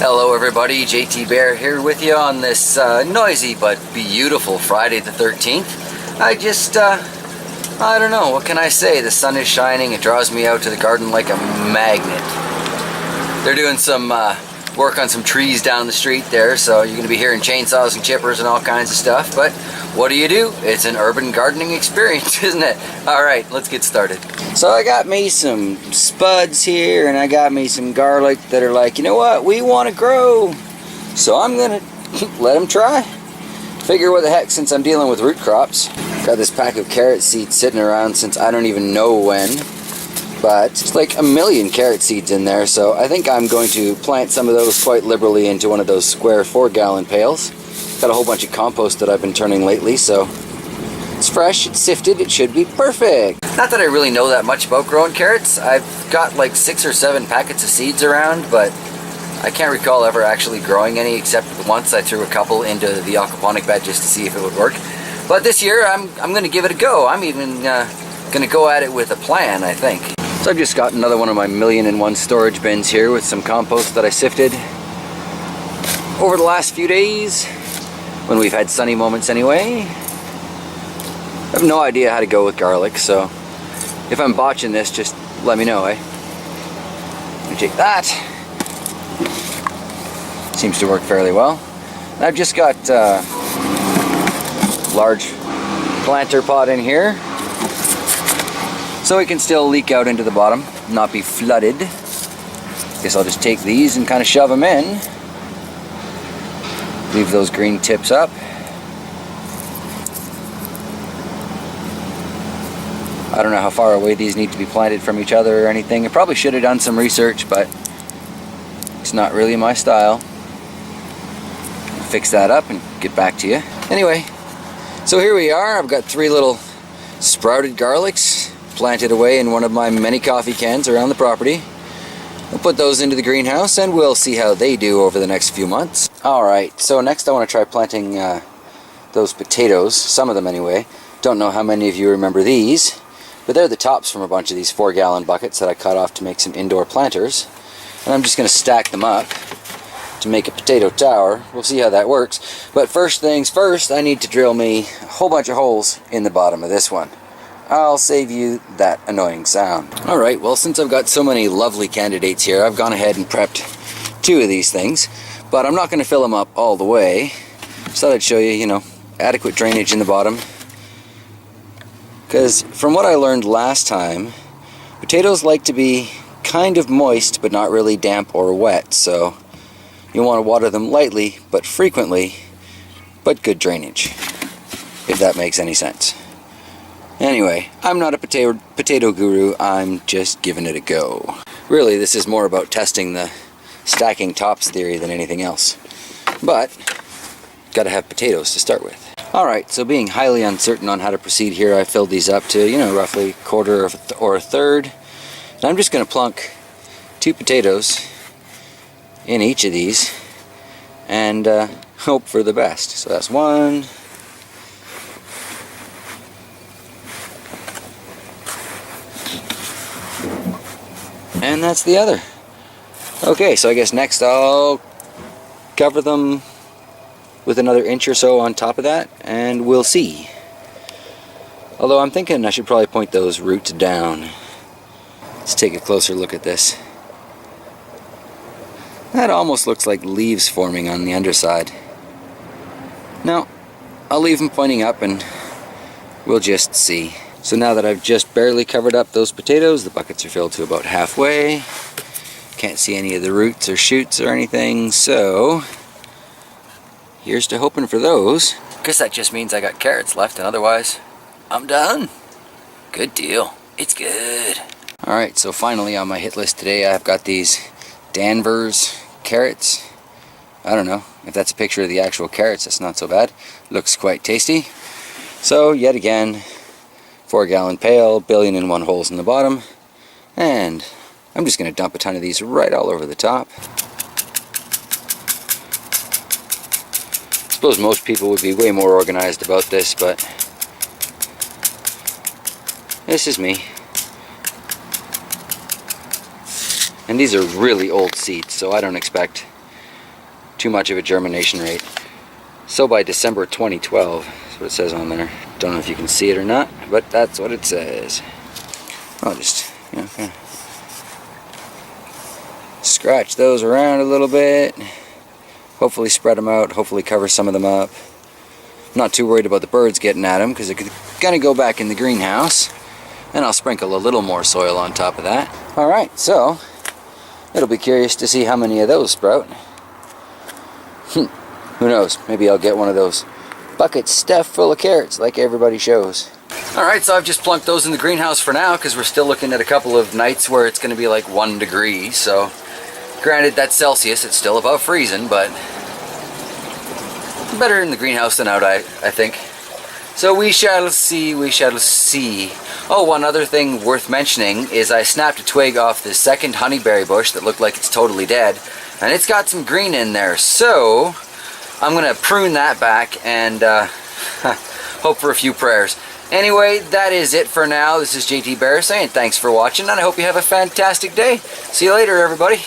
Hello everybody, JT Bear here with you on this noisy but beautiful Friday the 13th. I don't know, what can I say? The sun is shining, it draws me out to the garden like a magnet. They're doing some work on some trees down the street there, so you're going to be hearing chainsaws and chippers and all kinds of stuff, but what do? It's an urban gardening experience, isn't it? Alright, let's get started. So I got me some spuds here, and I got me some garlic that are like, you know what, we want to grow. So I'm going to let them try. Figure what the heck, since I'm dealing with root crops. Got this pack of carrot seeds sitting around since I don't even know when. But it's like a million carrot seeds in there, so I think I'm going to plant some of those quite liberally into one of those square 4-gallon pails. Got a whole bunch of compost that I've been turning lately, so it's fresh, it's sifted, it should be perfect. Not that I really know that much about growing carrots. I've got like 6 or 7 packets of seeds around, but I can't recall ever actually growing any, except once I threw a couple into the aquaponic bed just to see if it would work. But this year I'm going to give it a go. I'm even going to go at it with a plan, I think. So I've just got another one of my 1,000,001 storage bins here with some compost that I sifted over the last few days, when we've had sunny moments anyway. I have no idea how to go with garlic, so if I'm botching this, just let me know, eh? Let me take that. Seems to work fairly well. And I've just got a large planter pot in here, so it can still leak out into the bottom, not be flooded. Guess I'll just take these and kind of shove them in. Leave those green tips up. I don't know how far away these need to be planted from each other or anything. I probably should have done some research, but it's not really my style. Fix that up and get back to you. Anyway, so here we are. I've got 3 little sprouted garlics planted away in one of my many coffee cans around the property. We'll put those into the greenhouse and we'll see how they do over the next few months. Alright, so next I want to try planting those potatoes, some of them anyway. Don't know how many of you remember these, but they're the tops from a bunch of these 4-gallon buckets that I cut off to make some indoor planters. And I'm just going to stack them up to make a potato tower. We'll see how that works. But first things first, I need to drill me a whole bunch of holes in the bottom of this one. I'll save you that annoying sound. Alright, well, since I've got so many lovely candidates here, I've gone ahead and prepped 2 of these things, but I'm not going to fill them up all the way. Just thought I'd show you, adequate drainage in the bottom. Because from what I learned last time, potatoes like to be kind of moist, but not really damp or wet, so you want to water them lightly, but frequently, but good drainage, if that makes any sense. Anyway, I'm not a potato guru, I'm just giving it a go. Really, this is more about testing the stacking tops theory than anything else. But, gotta have potatoes to start with. Alright, so being highly uncertain on how to proceed here, I filled these up to, roughly 1/4 or 1/3. And I'm just gonna plunk 2 potatoes in each of these and hope for the best. So that's 1. And that's the other. Okay, so I guess next I'll cover them with another inch or so on top of that, and we'll see. Although I'm thinking I should probably point those roots down. Let's take a closer look at this. That almost looks like leaves forming on the underside. No, I'll leave them pointing up and we'll just see. So now that I've just barely covered up those potatoes, the buckets are filled to about halfway. Can't see any of the roots or shoots or anything, so here's to hoping for those. Guess that just means I got carrots left, and otherwise I'm done. Good deal. It's good. Alright, so finally on my hit list today I've got these Danvers carrots. I don't know if that's a picture of the actual carrots, that's not so bad. Looks quite tasty. So yet again, 4-gallon pail, 1,000,001 holes in the bottom, and I'm just going to dump a ton of these right all over the top. I suppose most people would be way more organized about this, but this is me. And these are really old seeds, so I don't expect too much of a germination rate. So by December 2012, that's what it says on there. Don't know if you can see it or not, but that's what it says. I'll just, you know, kind of scratch those around a little bit. Hopefully spread them out, hopefully cover some of them up. Not too worried about the birds getting at them because they're gonna go back in the greenhouse. And I'll sprinkle a little more soil on top of that. Alright, so it'll be curious to see how many of those sprout. Who knows, maybe I'll get one of those buckets stuffed full of carrots like everybody shows. Alright, so I've just plunked those in the greenhouse for now because we're still looking at a couple of nights where it's going to be like 1 degree. So granted, that's Celsius, it's still above freezing, but better in the greenhouse than out, I think. So we shall see, we shall see. Oh, one other thing worth mentioning is I snapped a twig off the second honeyberry bush that looked like it's totally dead, and it's got some green in there, so I'm gonna prune that back and hope for a few prayers. Anyway, that is it for now. This is JT Bear saying thanks for watching, and I hope you have a fantastic day. See you later, everybody.